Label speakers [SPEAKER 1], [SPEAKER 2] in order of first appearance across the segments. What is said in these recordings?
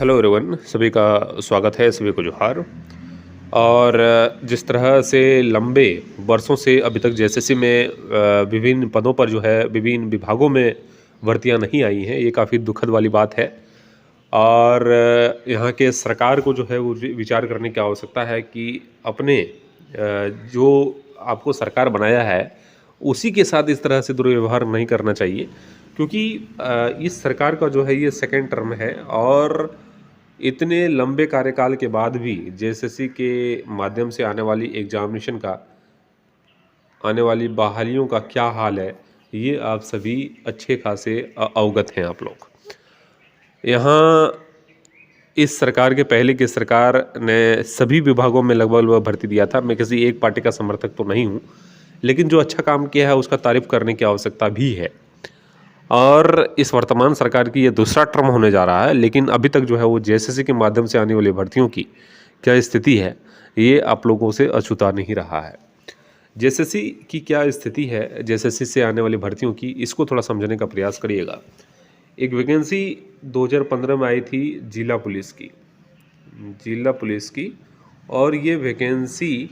[SPEAKER 1] Hello everyone, सभी का स्वागत है, सभी को जोहार। और जिस तरह से लंबे वर्षों से अभी तक जेएसएससी में विभिन्न पदों पर जो है विभिन्न विभागों में भर्तियां नहीं आई हैं, ये काफ़ी दुखद वाली बात है। और यहाँ के सरकार को जो है वो विचार करने की आवश्यकता है कि अपने जो आपको सरकार बनाया है उसी के साथ इस तरह से दुर्व्यवहार नहीं करना चाहिए, क्योंकि इस सरकार का जो है ये सेकेंड टर्म है और इतने लंबे कार्यकाल के बाद भी जेएसएससी के माध्यम से आने वाली एग्जामिनेशन का, आने वाली बहालियों का क्या हाल है, ये आप सभी अच्छे खासे अवगत हैं आप लोग। यहाँ इस सरकार के पहले की सरकार ने सभी विभागों में लगभग भर्ती दिया था। मैं किसी एक पार्टी का समर्थक तो नहीं हूँ, लेकिन जो अच्छा काम किया है उसका तारीफ करने की आवश्यकता भी है। और इस वर्तमान सरकार की ये दूसरा टर्म होने जा रहा है, लेकिन अभी तक जो है वो जेएसएससी के माध्यम से आने वाली भर्तियों की क्या स्थिति है ये आप लोगों से अछूता नहीं रहा है। जेएसएससी की क्या स्थिति है, जेएसएससी से आने वाली भर्तियों की, इसको थोड़ा समझने का प्रयास करिएगा। एक वैकेंसी 2015 में आई थी जिला पुलिस की, और ये वैकेंसी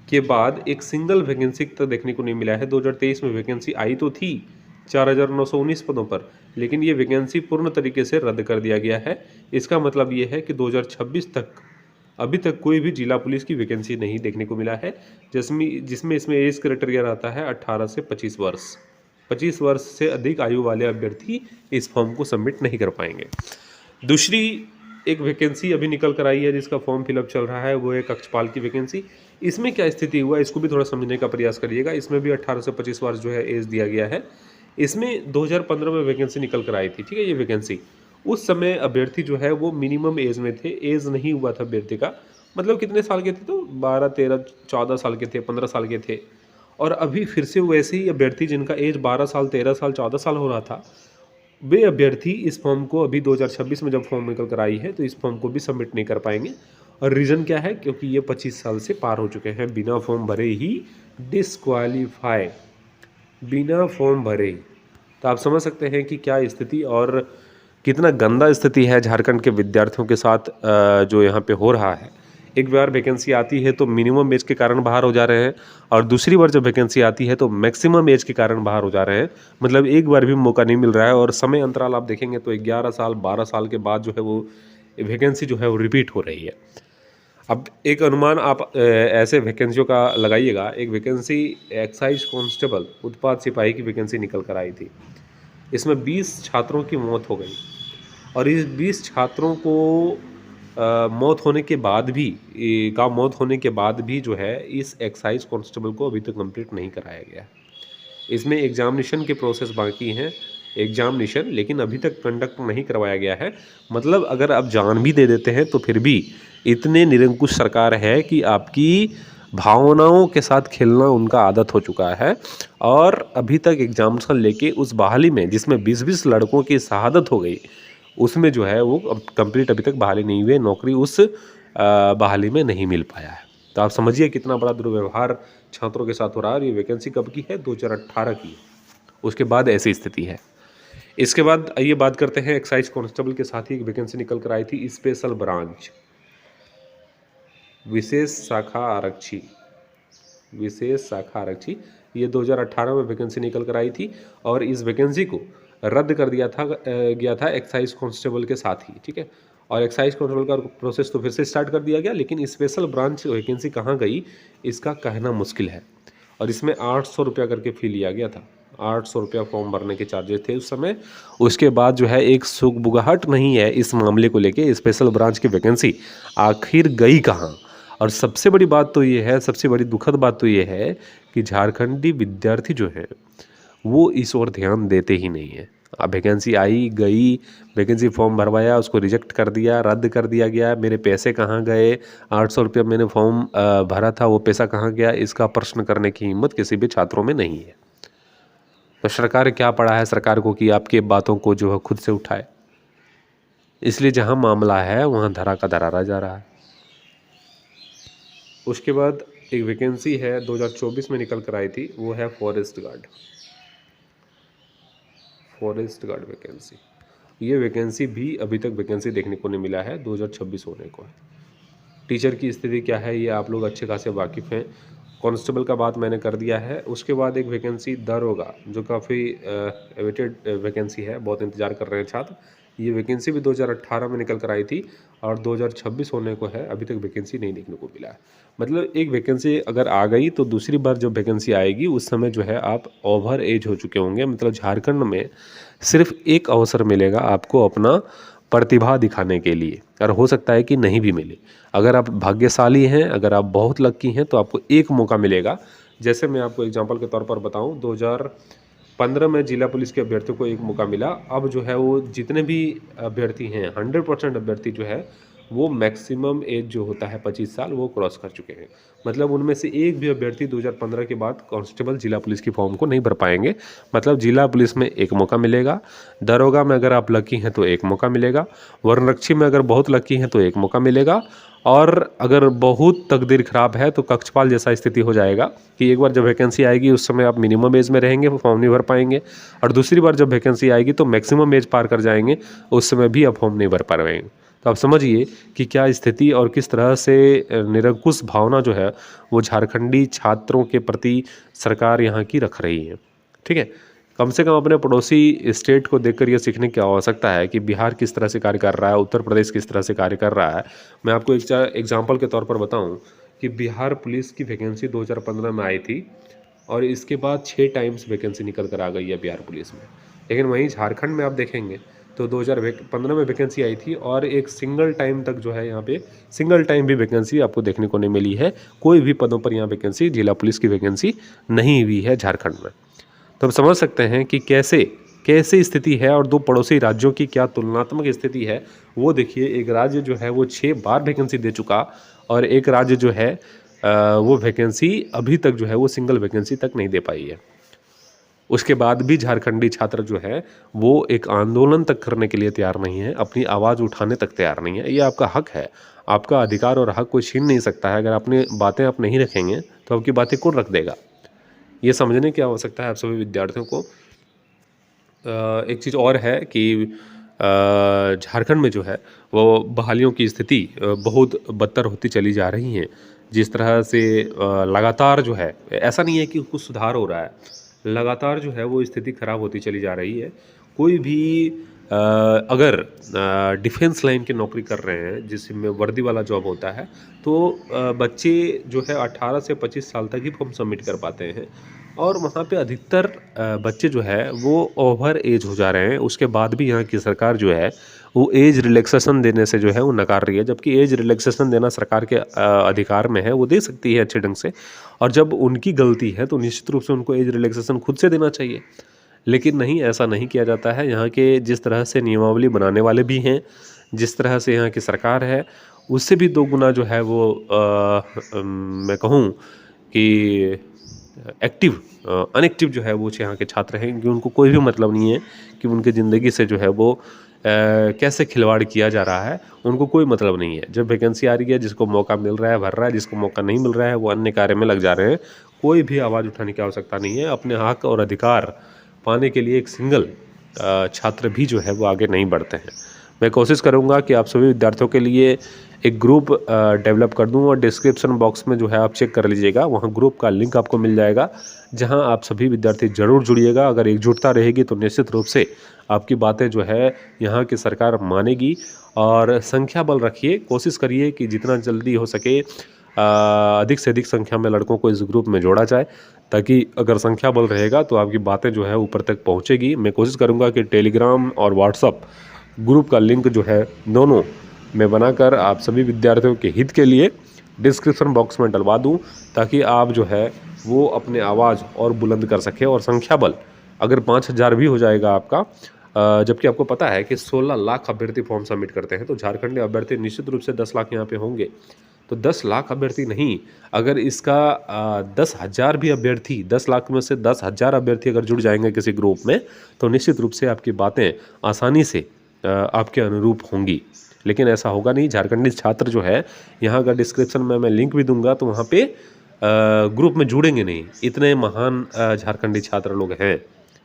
[SPEAKER 1] के बाद एक सिंगल वैकेंसी तक देखने को नहीं मिला है। 2023 में वैकेंसी आई तो थी 4,919 पदों पर, लेकिन ये वैकेंसी पूर्ण तरीके से रद्द कर दिया गया है। इसका मतलब ये है कि 2026 तक अभी तक कोई भी जिला पुलिस की वैकेंसी नहीं देखने को मिला है, जिसमें इसमें एज क्राइटेरिया रहता है 18 से 25 वर्ष। 25 वर्ष से अधिक आयु वाले अभ्यर्थी इस फॉर्म को सबमिट नहीं कर पाएंगे। दूसरी एक वैकेंसी अभी निकल कर आई है जिसका फॉर्म फिलअप चल रहा है, वो है कक्षपाल की वैकेंसी। इसमें क्या स्थिति हुआ इसको भी थोड़ा समझने का प्रयास करिएगा। इसमें भी 18 से 25 वर्ष जो है एज दिया गया है। इसमें 2015 में वैकेंसी निकल कर आई थी, ठीक है। ये वैकेंसी उस समय अभ्यर्थी जो है वो मिनिमम एज में थे, एज नहीं हुआ था अभ्यर्थी का, मतलब कितने साल के थे, तो 12, 13, 14 साल के थे, 15 साल के थे। और अभी फिर से वैसे ही अभ्यर्थी जिनका एज 12 साल, 13 साल, 14 साल हो रहा था, वे अभ्यर्थी इस फॉर्म को अभी 2026 में जब फॉर्म निकल कर आई है तो इस फॉर्म को भी सबमिट नहीं कर पाएंगे। और रीज़न क्या है, क्योंकि ये 25 साल से पार हो चुके हैं, बिना फॉर्म भरे ही डिस्क्वालीफाई, बिना फॉर्म भरे ही। तो आप समझ सकते हैं कि क्या स्थिति और कितना गंदा स्थिति है झारखंड के विद्यार्थियों के साथ जो यहाँ पे हो रहा है। एक बार वैकेंसी आती है तो मिनिमम एज के कारण बाहर हो जा रहे हैं, और दूसरी बार जब वैकेंसी आती है तो मैक्सिमम एज के कारण बाहर हो जा रहे हैं। मतलब एक बार भी मौका नहीं मिल रहा है, और समय अंतराल आप देखेंगे तो 11 साल 12 साल के बाद जो है वो वैकेंसी जो है वो रिपीट हो रही है। अब एक अनुमान आप ऐसे वैकेंसियों का लगाइएगा। एक वैकेंसी एक्साइज कांस्टेबल, उत्पाद सिपाही की वैकेंसी निकल कर आई थी। इसमें 20 छात्रों की मौत हो गई, और इस 20 छात्रों को मौत होने के बाद भी जो है इस एक्साइज कांस्टेबल को अभी तक कंप्लीट नहीं कराया गया। इसमें एग्जामिनेशन के प्रोसेस बाकी हैं, एग्जामिनेशन, लेकिन अभी तक कंडक्ट नहीं करवाया गया है। मतलब अगर आप जान भी दे देते हैं तो फिर भी इतने निरंकुश सरकार है कि आपकी भावनाओं के साथ खेलना उनका आदत हो चुका है। और अभी तक एग्जामिनेशन लेके उस बहाली में जिसमें 20-20 लड़कों की शहादत हो गई, उसमें जो है वो कंप्लीट अभी तक बहाली नहीं हुई, नौकरी उस बहाली में नहीं मिल पाया है। तो आप समझिए कितना बड़ा दुर्व्यवहार छात्रों के साथ हो रहा है। और ये वैकेंसी कब की है, 2018 की है। उसके बाद ऐसी स्थिति है। इसके बाद आइए बात करते हैं एक्साइज कांस्टेबल के साथ ही एक वैकेंसी निकल कर आई थी, स्पेशल ब्रांच, विशेष शाखा आरक्षी। ये 2018 में वैकेंसी निकल कर आई थी, और इस वैकेंसी को रद्द कर दिया था एक्साइज कांस्टेबल के साथ ही, ठीक है। और एक्साइज कांस्टेबल का प्रोसेस तो फिर से स्टार्ट कर दिया गया, लेकिन स्पेशल ब्रांच वैकेंसी कहाँ गई इसका कहना मुश्किल है। और इसमें 800 रुपया करके फी लिया गया था, 800 रुपया फॉर्म भरने के चार्जेस थे उस समय। उसके बाद जो है एक सुगबुगाहट नहीं है इस मामले को लेके, स्पेशल ब्रांच की वैकेंसी आखिर गई कहाँ। और सबसे बड़ी बात तो ये है, सबसे बड़ी दुखद बात तो ये है कि झारखंडी विद्यार्थी जो है वो इस ओर ध्यान देते ही नहीं है। अब वैकेंसी आई गई, वैकेंसी फॉर्म भरवाया, उसको रिजेक्ट कर दिया, रद्द कर दिया गया, मेरे पैसे कहाँ गए, 800 रुपया मैंने फॉर्म भरा था वो पैसा कहाँ गया, इसका प्रश्न करने की हिम्मत किसी भी छात्रों में नहीं है। तो सरकार क्या पड़ा है सरकार को कि आपके बातों को जो है खुद से उठाए। इसलिए जहाँ मामला है वहाँ धरा का धरा रह जा रहा है। उसके बाद एक वैकेंसी है 2024 में निकल कर आई थी, वो है फॉरेस्ट गार्ड वैकेंसी। ये वैकेंसी भी अभी तक वैकेंसी देखने को नहीं मिला है, 2026 होने को है। टीचर की स्थिति क्या है ये आप लोग अच्छे खासे वाकिफ़ हैं। कांस्टेबल का बात मैंने कर दिया है। उसके बाद एक वैकेंसी दरोगा, जो काफ़ी एवेटेड वैकेंसी है, बहुत इंतज़ार कर रहे हैं छात्र। ये वैकेंसी भी 2018 में निकल कर आई थी और 2026 होने को है, अभी तक वैकेंसी नहीं देखने को मिला है। मतलब एक वैकेंसी अगर आ गई तो दूसरी बार जब वैकेंसी आएगी उस समय जो है आप ओवर एज हो चुके होंगे। मतलब झारखंड में सिर्फ एक अवसर मिलेगा आपको अपना प्रतिभा दिखाने के लिए, और हो सकता है कि नहीं भी मिले। अगर आप भाग्यशाली हैं, अगर आप बहुत लकी हैं, तो आपको एक मौका मिलेगा। जैसे मैं आपको एग्जांपल के तौर पर बताऊं, 2015 में जिला पुलिस के अभ्यर्थियों को एक मौका मिला। अब जो है वो जितने भी अभ्यर्थी हैं, 100% अभ्यर्थी जो है वो मैक्सिमम एज जो होता है 25 साल वो क्रॉस कर चुके हैं। मतलब उनमें से एक भी अभ्यर्थी 2015 के बाद कांस्टेबल जिला पुलिस की फॉर्म को नहीं भर पाएंगे। मतलब जिला पुलिस में एक मौका मिलेगा, दरोगा में अगर आप लकी हैं तो एक मौका मिलेगा, वनरक्षी में अगर बहुत लकी हैं तो एक मौका मिलेगा, और अगर बहुत तकदीर खराब है तो कक्षपाल जैसा स्थिति हो जाएगा कि एक बार जब वैकेंसी आएगी उस समय आप मिनिमम एज में रहेंगे, फॉर्म नहीं भर पाएंगे, और दूसरी बार जब वैकेंसी आएगी तो मैक्सिमम एज पार कर जाएंगे, उस समय भी आप फॉर्म नहीं भर पा रहे हैं। तो आप समझिए कि क्या स्थिति और किस तरह से निरंकुश भावना जो है वो झारखंडी छात्रों के प्रति सरकार यहाँ की रख रही है। ठीक है, कम से कम अपने पड़ोसी स्टेट को देखकर यह सीखने की आवश्यकता है कि बिहार किस तरह से कार्य कर रहा है, उत्तर प्रदेश किस तरह से कार्य कर रहा है। मैं आपको एक एग्जाम्पल के तौर पर बताऊं कि बिहार पुलिस की वैकेंसी 2015 में आई थी और इसके बाद 6 टाइम्स वैकेंसी निकल कर आ गई है बिहार पुलिस में। लेकिन वहीं झारखंड में आप देखेंगे तो 2015 में वैकेंसी आई थी और एक सिंगल टाइम तक जो है यहाँ पे सिंगल टाइम भी वैकेंसी आपको देखने को नहीं मिली है। कोई भी पदों पर यहाँ वैकेंसी, जिला पुलिस की वैकेंसी नहीं हुई है झारखंड में। तो आप समझ सकते हैं कि कैसे कैसे स्थिति है, और दो पड़ोसी राज्यों की क्या तुलनात्मक स्थिति है। वो देखिए, एक राज्य जो है वो 6 बार वैकेंसी दे चुका, और एक राज्य जो है वो वैकेंसी अभी तक जो है वो सिंगल वैकेंसी तक नहीं दे पाई है। उसके बाद भी झारखंडी छात्र जो है वो एक आंदोलन तक करने के लिए तैयार नहीं है, अपनी आवाज़ उठाने तक तैयार नहीं है। ये आपका हक है, आपका अधिकार और हक कोई छीन नहीं सकता है। अगर अपनी बातें आप नहीं रखेंगे तो आपकी बातें कौन रख देगा, ये समझने की आवश्यकता है आप सभी विद्यार्थियों को। एक चीज़ और है कि झारखंड में जो है वो बहालियों की स्थिति बहुत बदतर होती चली जा रही है। जिस तरह से लगातार जो है, ऐसा नहीं है कि कुछ सुधार हो रहा है, लगातार जो है वो स्थिति खराब होती चली जा रही है। कोई भी अगर डिफेंस लाइन की नौकरी कर रहे हैं जिसमें वर्दी वाला जॉब होता है, तो बच्चे जो है 18 से 25 साल तक ही फॉर्म सबमिट कर पाते हैं, और वहाँ पे अधिकतर बच्चे जो है वो ओवर एज हो जा रहे हैं। उसके बाद भी यहाँ की सरकार जो है वो एज रिलैक्सेशन देने से जो है वो नकार रही है, जबकि एज रिलैक्सेशन देना सरकार के अधिकार में है, वो दे सकती है अच्छे ढंग से। और जब उनकी गलती है तो निश्चित रूप से उनको एज रिलैक्सेशन खुद से देना चाहिए, लेकिन नहीं, ऐसा नहीं किया जाता है। यहाँ के जिस तरह से नियमावली बनाने वाले भी हैं, जिस तरह से यहाँ की सरकार है, उससे भी 2 गुना जो है वो मैं कहूँ कि एक्टिव अनएक्टिव जो है वो यहाँ के छात्र हैं, क्योंकि उनको कोई भी मतलब नहीं है कि उनकी ज़िंदगी से जो है वो कैसे खिलवाड़ किया जा रहा है, उनको कोई मतलब नहीं है। जब वैकेंसी आ रही है, जिसको मौका मिल रहा है भर रहा है, जिसको मौका नहीं मिल रहा है वो अन्य कार्य में लग जा रहे हैं। कोई भी आवाज़ उठाने की आवश्यकता नहीं है। अपने हक और अधिकार पाने के लिए एक सिंगल छात्र भी जो है वो आगे नहीं बढ़ते हैं। मैं कोशिश करूंगा कि आप सभी विद्यार्थियों के लिए एक ग्रुप डेवलप कर दूं, और डिस्क्रिप्शन बॉक्स में जो है आप चेक कर लीजिएगा, वहां ग्रुप का लिंक आपको मिल जाएगा, जहां आप सभी विद्यार्थी जरूर जुड़िएगा। अगर एकजुटता रहेगी तो निश्चित रूप से आपकी बातें जो है यहाँ की सरकार मानेगी। और संख्या बल रखिए, कोशिश करिए कि जितना जल्दी हो सके अधिक से अधिक संख्या में लड़कों को इस ग्रुप में जोड़ा जाए, ताकि अगर संख्या बल रहेगा तो आपकी बातें जो है ऊपर तक पहुंचेगी। मैं कोशिश करूंगा कि टेलीग्राम और व्हाट्सअप ग्रुप का लिंक जो है दोनों मैं बनाकर आप सभी विद्यार्थियों के हित के लिए डिस्क्रिप्शन बॉक्स में डलवा दूं, ताकि आप जो है वो अपने आवाज़ और बुलंद कर सकें। और संख्या बल अगर 5000 भी हो जाएगा आपका, जबकि आपको पता है कि 16 लाख अभ्यर्थी फॉर्म सबमिट करते हैं, तो झारखंड के अभ्यर्थी निश्चित रूप से 10 लाख यहाँ पे होंगे। तो 10 लाख अभ्यर्थी नहीं, अगर इसका 10,000 भी अभ्यर्थी, 10 लाख में से 10,000 अभ्यर्थी अगर जुड़ जाएंगे किसी ग्रुप में, तो निश्चित रूप से आपकी बातें आसानी से आपके अनुरूप होंगी। लेकिन ऐसा होगा नहीं। झारखंडी छात्र जो है, यहाँ का डिस्क्रिप्शन में मैं लिंक भी दूंगा, तो वहाँ पे ग्रुप में जुड़ेंगे नहीं। इतने महान झारखंडी छात्र लोग हैं,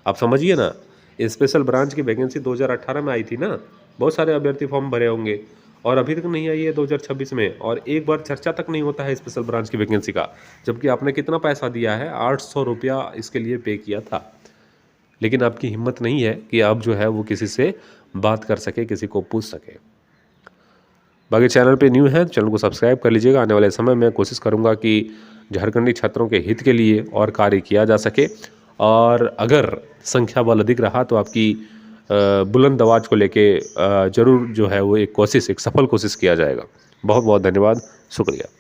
[SPEAKER 1] आप समझिए ना। स्पेशल ब्रांच की वैकेंसी 2018 में आई थी ना, बहुत सारे अभ्यर्थी फॉर्म भरे होंगे और अभी तक नहीं आई है 2026 में, और एक बार चर्चा तक नहीं होता है स्पेशल ब्रांच की वैकेंसी का, जबकि आपने कितना पैसा दिया है, 800 रुपया इसके लिए पे किया था। लेकिन आपकी हिम्मत नहीं है कि आप जो है वो किसी से बात कर सके, किसी को पूछ सके। बाकी चैनल पे न्यू है, चैनल को सब्सक्राइब कर लीजिएगा। आने वाले समय में कोशिश करूँगा कि झारखंडी छात्रों के हित के लिए और कार्य किया जा सके, और अगर संख्या बल अधिक रहा तो आपकी बुलंद आवाज़ को लेके ज़रूर जो है वो एक सफल कोशिश किया जाएगा। बहुत बहुत धन्यवाद, शुक्रिया।